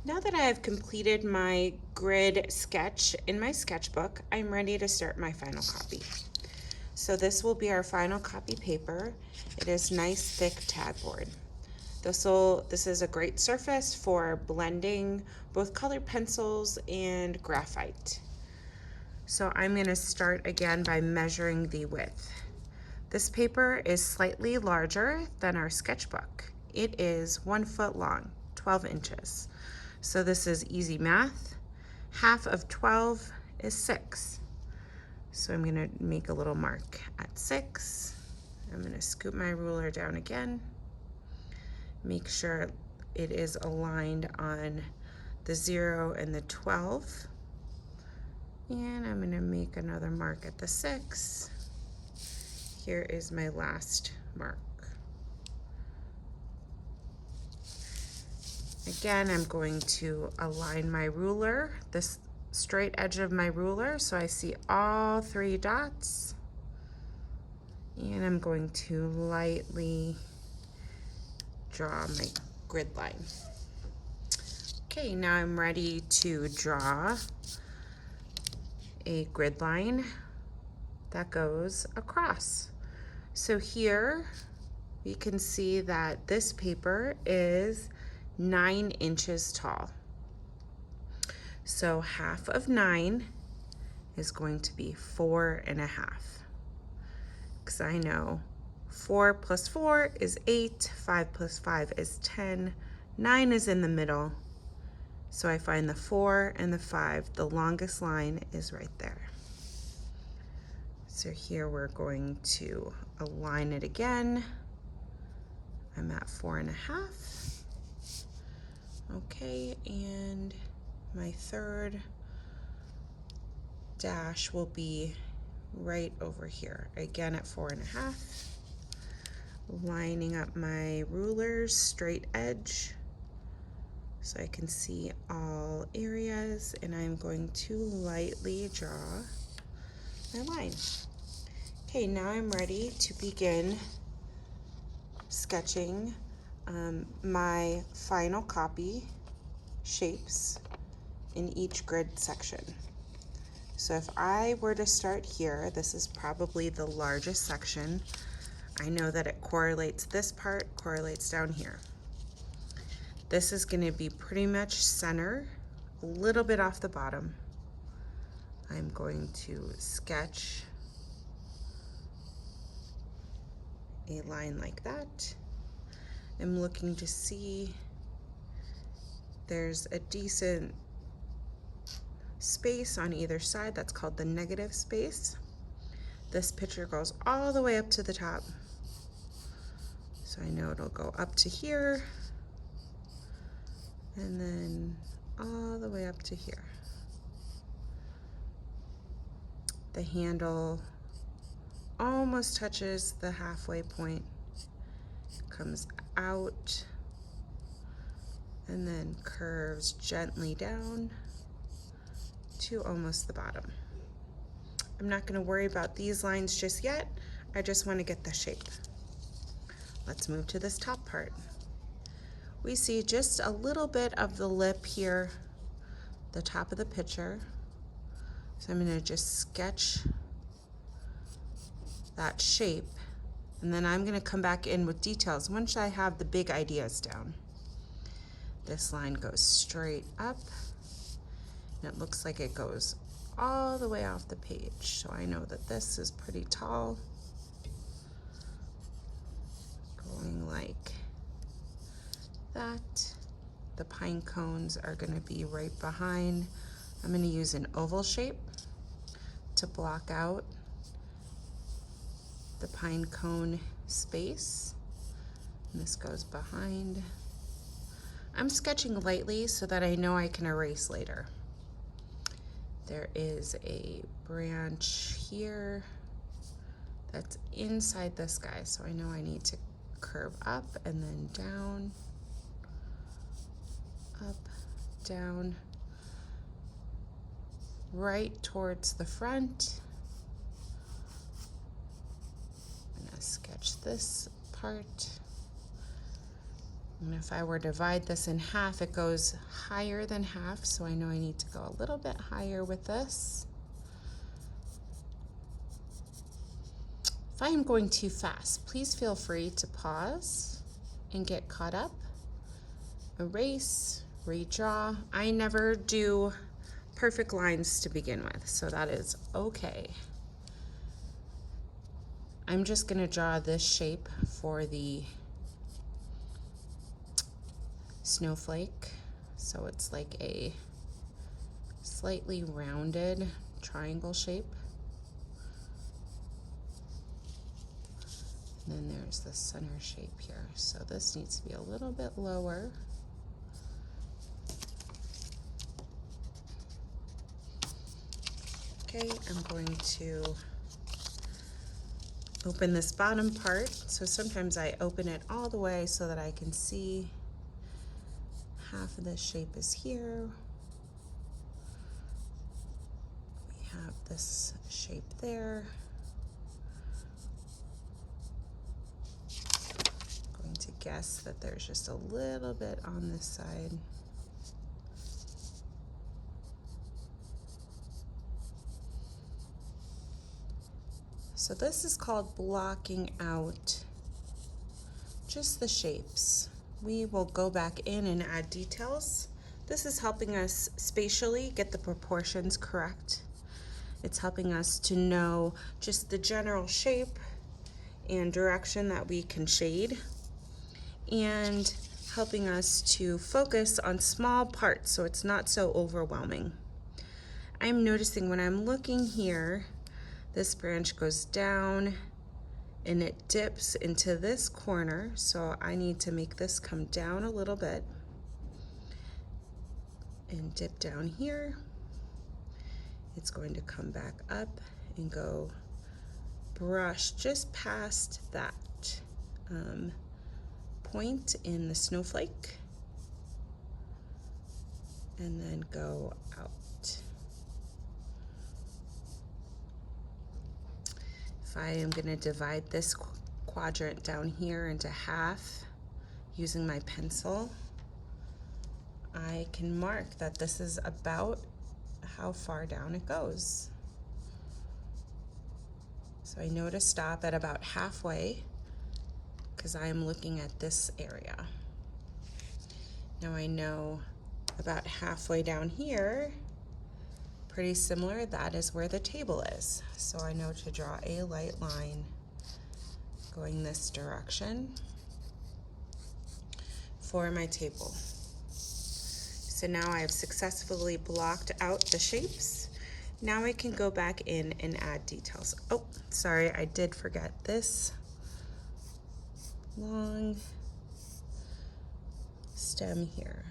Now that I have completed my grid sketch in my sketchbook, I'm ready to start my final copy. So this will be our final copy paper. It is nice thick tad board. This is a great surface for blending both colored pencils and graphite. So I'm going to start again by measuring the width. This paper is slightly larger than our sketchbook. It is 1 foot long, 12 inches. So this is easy math. Half of 12 is 6. So I'm going to make a little mark at 6. I'm going to scoop my ruler down again. Make sure it is aligned on the 0 and the 12. And I'm going to make another mark at the 6. Here is my last mark. Again, I'm going to align my ruler, this straight edge of my ruler, so I see all 3 dots. And I'm going to lightly draw my grid line. Okay, now I'm ready to draw a grid line that goes across. So here we can see that this paper is 9 inches tall. So half of 9 is going to be 4.5. Because I know 4 plus 4 is 8, 5 plus 5 is 10, 9 is in the middle. So I find the 4 and the 5, the longest line is right there. So here we're going to align it again. I'm at 4.5. Okay, and my third dash will be right over here, again at 4.5. Lining up my ruler's straight edge so I can see all areas, and I'm going to lightly draw my line. Okay, now I'm ready to begin sketching my final copy shapes in each grid section. So if I were to start here, this is probably the largest section. I know that it correlates, this part correlates down here. This is going to be pretty much center, a little bit off the bottom. I'm going to sketch a line like that. I'm looking to see there's a decent space on either side. That's called the negative space. This picture goes all the way up to the top. So I know it'll go up to here and then all the way up to here. The handle almost touches the halfway point, comes out, and then curves gently down to almost the bottom. I'm not going to worry about these lines just yet. I just want to get the shape. Let's move to this top part. We see just a little bit of the lip here, the top of the picture. So I'm going to just sketch that shape, and then I'm going to come back in with details once I have the big ideas down. This line goes straight up, and it looks like it goes all the way off the page. So I know that this is pretty tall, going like that. The pine cones are going to be right behind. I'm going to use an oval shape to block out the pine cone space. And this goes behind. I'm sketching lightly so that I know I can erase later. There is a branch here that's inside this guy, so I know I need to curve up and then down, up, down, right towards the front. I'm gonna sketch this part. And if I were to divide this in half, it goes higher than half, so I know I need to go a little bit higher with this. If I am going too fast, please feel free to pause and get caught up. Erase, redraw. I never do perfect lines to begin with, so that is okay. I'm just gonna draw this shape for the snowflake. So it's like a slightly rounded triangle shape. And then there's the center shape here. So this needs to be a little bit lower. Okay, I'm going to open this bottom part. So sometimes I open it all the way so that I can see half of this shape is here. We have this shape there. I'm going to guess that there's just a little bit on this side. So this is called blocking out just the shapes. We will go back in and add details. This is helping us spatially get the proportions correct. It's helping us to know just the general shape and direction that we can shade, and helping us to focus on small parts so it's not so overwhelming. I'm noticing when I'm looking here, this branch goes down and it dips into this corner, so I need to make this come down a little bit and dip down here. It's going to come back up and go brush just past that point in the snowflake and then go out. If I am going to divide this quadrant down here into half using my pencil, I can mark that this is about how far down it goes. So I know to stop at about halfway because I am looking at this area. Now I know about halfway down here, pretty similar, that is where the table is. So I know to draw a light line going this direction for my table. So now I have successfully blocked out the shapes. Now I can go back in and add details. Oh, sorry, I did forget this long stem here.